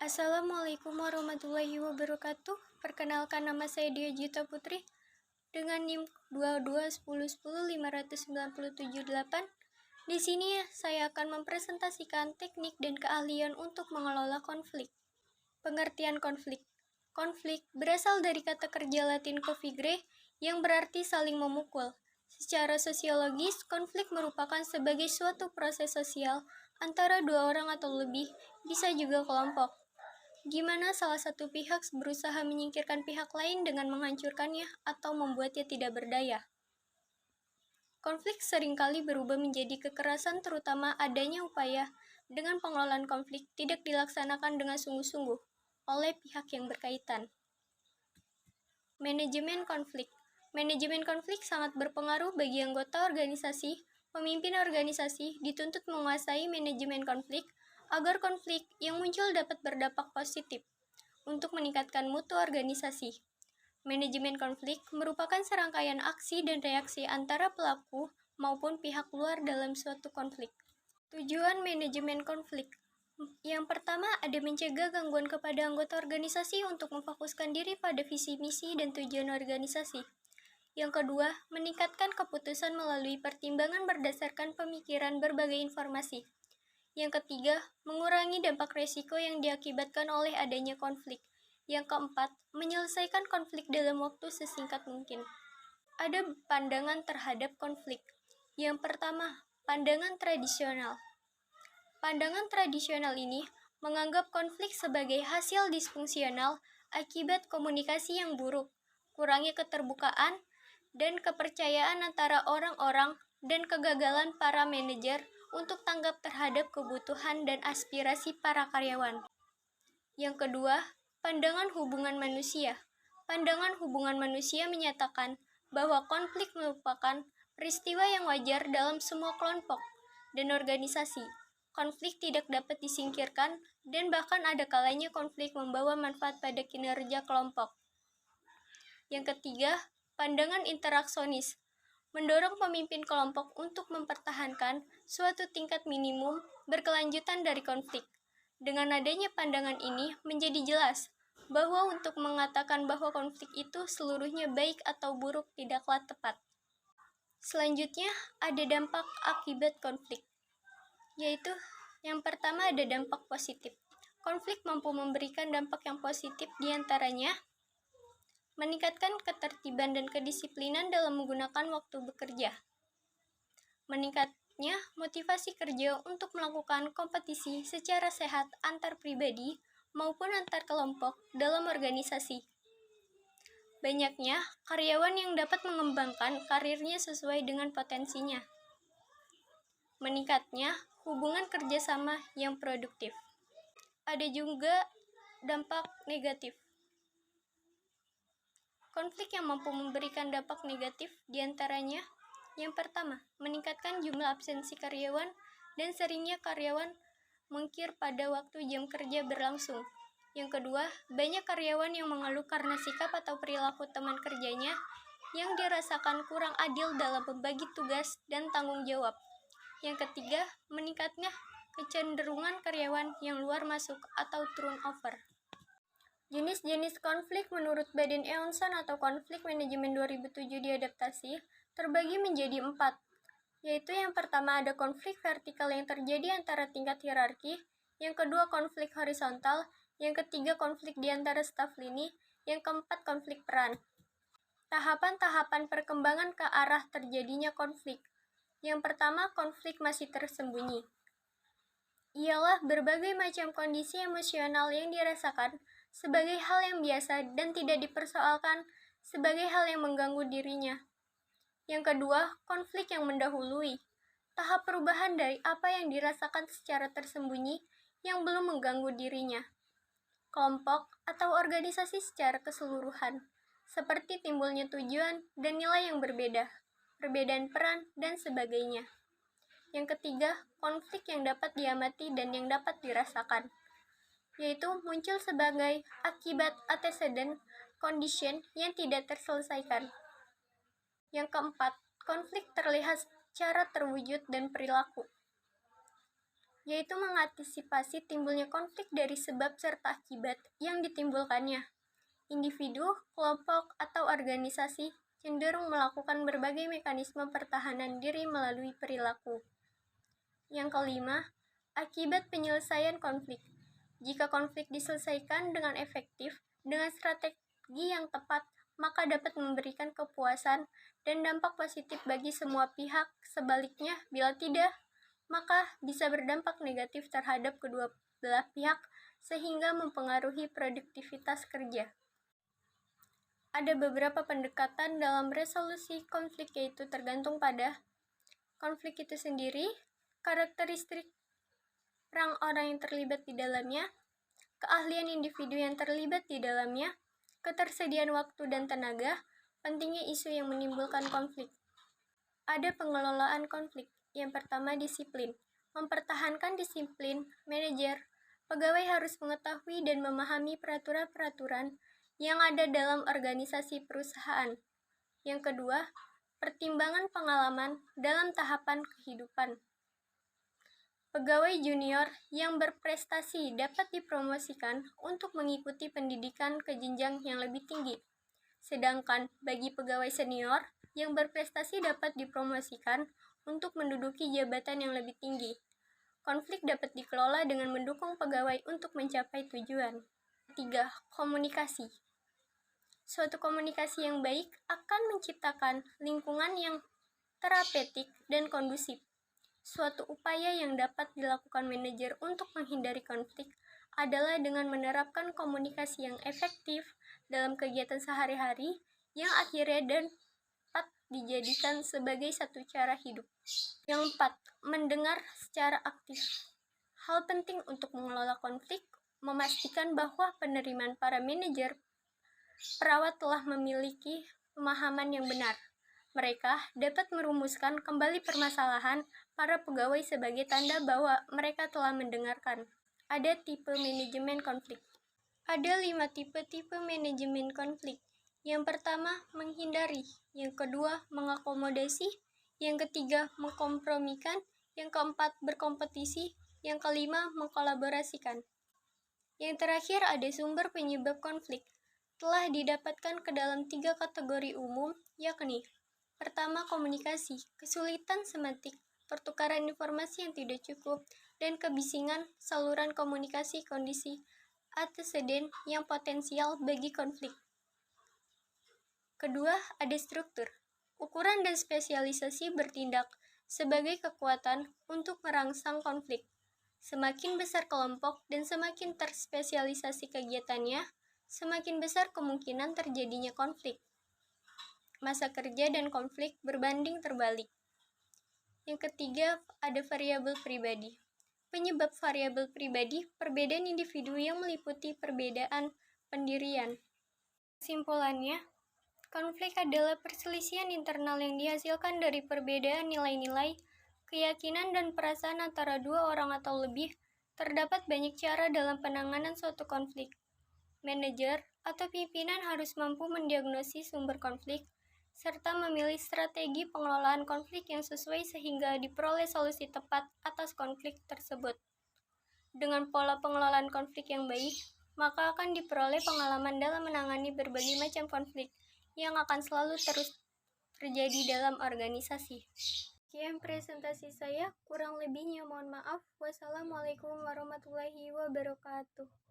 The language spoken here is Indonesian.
Assalamualaikum warahmatullahi wabarakatuh. Perkenalkan, nama saya Dia Gita Putri dengan NIM 2210105978. Di sini saya akan mempresentasikan teknik dan keahlian untuk mengelola konflik. Pengertian konflik. Konflik berasal dari kata kerja Latin configere yang berarti saling memukul. Secara sosiologis, konflik merupakan sebagai suatu proses sosial antara dua orang atau lebih, bisa juga kelompok, di mana salah satu pihak berusaha menyingkirkan pihak lain dengan menghancurkannya atau membuatnya tidak berdaya. Konflik seringkali berubah menjadi kekerasan, terutama adanya upaya dengan pengelolaan konflik tidak dilaksanakan dengan sungguh-sungguh oleh pihak yang berkaitan. Manajemen konflik. Manajemen konflik sangat berpengaruh bagi anggota organisasi. Pemimpin organisasi dituntut menguasai manajemen konflik agar konflik yang muncul dapat berdampak positif untuk meningkatkan mutu organisasi. Manajemen konflik merupakan serangkaian aksi dan reaksi antara pelaku maupun pihak luar dalam suatu konflik. Tujuan manajemen konflik. Yang pertama, ada mencegah gangguan kepada anggota organisasi untuk memfokuskan diri pada visi misi dan tujuan organisasi. Yang kedua, meningkatkan keputusan melalui pertimbangan berdasarkan pemikiran berbagai informasi. Yang ketiga, mengurangi dampak resiko yang diakibatkan oleh adanya konflik. Yang keempat, menyelesaikan konflik dalam waktu sesingkat mungkin. Ada pandangan terhadap konflik. Yang pertama, pandangan tradisional. Pandangan tradisional ini menganggap konflik sebagai hasil disfungsional akibat komunikasi yang buruk, kurangnya keterbukaan, dan kepercayaan antara orang-orang dan kegagalan para manajer untuk tanggap terhadap kebutuhan dan aspirasi para karyawan. Yang kedua, pandangan hubungan manusia. Pandangan hubungan manusia menyatakan bahwa konflik merupakan peristiwa yang wajar dalam semua kelompok dan organisasi. Konflik tidak dapat disingkirkan dan bahkan ada kalanya konflik membawa manfaat pada kinerja kelompok. Yang ketiga, pandangan interaksionis mendorong pemimpin kelompok untuk mempertahankan suatu tingkat minimum berkelanjutan dari konflik. Dengan adanya pandangan ini menjadi jelas bahwa untuk mengatakan bahwa konflik itu seluruhnya baik atau buruk tidaklah tepat. Selanjutnya, ada dampak akibat konflik, yaitu yang pertama ada dampak positif. Konflik mampu memberikan dampak yang positif, diantaranya meningkatkan ketertiban dan kedisiplinan dalam menggunakan waktu bekerja, meningkatnya motivasi kerja untuk melakukan kompetisi secara sehat antar pribadi maupun antar kelompok dalam organisasi, banyaknya karyawan yang dapat mengembangkan karirnya sesuai dengan potensinya, meningkatnya hubungan kerjasama yang produktif. Ada juga dampak negatif. Konflik yang mampu memberikan dampak negatif diantaranya, yang pertama, meningkatkan jumlah absensi karyawan dan seringnya karyawan mungkir pada waktu jam kerja berlangsung. Yang kedua, banyak karyawan yang mengeluh karena sikap atau perilaku teman kerjanya yang dirasakan kurang adil dalam membagi tugas dan tanggung jawab. Yang ketiga, meningkatnya kecenderungan karyawan yang luar masuk atau turnover. Jenis-jenis konflik menurut Baden Eonson atau Konflik Manajemen 2007 diadaptasi terbagi menjadi 4, yaitu yang pertama ada konflik vertikal yang terjadi antara tingkat hierarki, yang kedua konflik horizontal, yang ketiga konflik di antara staf lini, yang keempat konflik peran. Tahapan-tahapan perkembangan ke arah terjadinya konflik. Yang pertama, konflik masih tersembunyi. Ialah berbagai macam kondisi emosional yang dirasakan sebagai hal yang biasa dan tidak dipersoalkan sebagai hal yang mengganggu dirinya. Yang kedua, konflik yang mendahului. Tahap perubahan dari apa yang dirasakan secara tersembunyi yang belum mengganggu dirinya. Kelompok atau organisasi secara keseluruhan, seperti timbulnya tujuan dan nilai yang berbeda, perbedaan peran, dan sebagainya. Yang ketiga, konflik yang dapat diamati dan yang dapat dirasakan, yaitu muncul sebagai akibat antecedent condition yang tidak terselesaikan. Yang keempat, konflik terlihat secara terwujud dan perilaku. yaitu mengantisipasi timbulnya konflik dari sebab serta akibat yang ditimbulkannya. Individu, kelompok, atau organisasi cenderung melakukan berbagai mekanisme pertahanan diri melalui perilaku. Yang kelima, akibat penyelesaian konflik. Jika konflik diselesaikan dengan efektif, dengan strategi yang tepat, maka dapat memberikan kepuasan dan dampak positif bagi semua pihak. Sebaliknya, bila tidak, maka bisa berdampak negatif terhadap kedua belah pihak sehingga mempengaruhi produktivitas kerja. Ada beberapa pendekatan dalam resolusi konflik, yaitu tergantung pada konflik itu sendiri, karakteristik orang yang terlibat di dalamnya, keahlian individu yang terlibat di dalamnya, ketersediaan waktu dan tenaga, pentingnya isu yang menimbulkan konflik. Ada pengelolaan konflik. Yang pertama, disiplin. Mempertahankan disiplin manajer, pegawai harus mengetahui dan memahami peraturan-peraturan yang ada dalam organisasi perusahaan. Yang kedua, pertimbangan pengalaman dalam tahapan kehidupan. Pegawai junior yang berprestasi dapat dipromosikan untuk mengikuti pendidikan ke jenjang yang lebih tinggi. Sedangkan bagi pegawai senior yang berprestasi dapat dipromosikan untuk menduduki jabatan yang lebih tinggi. Konflik dapat dikelola dengan mendukung pegawai untuk mencapai tujuan. 3. Komunikasi. Suatu komunikasi yang baik akan menciptakan lingkungan yang terapeutik dan kondusif. Suatu upaya yang dapat dilakukan manajer untuk menghindari konflik adalah dengan menerapkan komunikasi yang efektif dalam kegiatan sehari-hari yang akhirnya dapat dijadikan sebagai satu cara hidup. Yang 4. Mendengar secara aktif. Hal penting untuk mengelola konflik, memastikan bahwa penerimaan para manajer perawat telah memiliki pemahaman yang benar. Mereka dapat merumuskan kembali permasalahan para pegawai sebagai tanda bahwa mereka telah mendengarkan. Ada tipe manajemen konflik. Ada 5 tipe manajemen konflik. Yang pertama, menghindari. Yang kedua, mengakomodasi. Yang ketiga, mengkompromikan. Yang keempat, berkompetisi. Yang kelima, mengkolaborasikan. Yang terakhir, ada sumber penyebab konflik. Telah didapatkan ke dalam 3 kategori umum, yakni pertama, komunikasi, kesulitan semantik, pertukaran informasi yang tidak cukup, dan kebisingan saluran komunikasi kondisi anteseden yang potensial bagi konflik. Kedua, ada struktur. Ukuran dan spesialisasi bertindak sebagai kekuatan untuk merangsang konflik. Semakin besar kelompok dan semakin terspesialisasi kegiatannya, semakin besar kemungkinan terjadinya konflik. Masa kerja dan konflik berbanding terbalik. Yang ketiga, ada variabel pribadi. Penyebab variabel pribadi, perbedaan individu yang meliputi perbedaan pendirian. Kesimpulannya, konflik adalah perselisihan internal yang dihasilkan dari perbedaan nilai-nilai, keyakinan, dan perasaan antara dua orang atau lebih. Terdapat banyak cara dalam penanganan suatu konflik. Manajer atau pimpinan harus mampu mendiagnosis sumber konflik, serta memilih strategi pengelolaan konflik yang sesuai sehingga diperoleh solusi tepat atas konflik tersebut. Dengan pola pengelolaan konflik yang baik, maka akan diperoleh pengalaman dalam menangani berbagai macam konflik yang akan selalu terus terjadi dalam organisasi. Sekian presentasi saya, kurang lebihnya mohon maaf. Wassalamualaikum warahmatullahi wabarakatuh.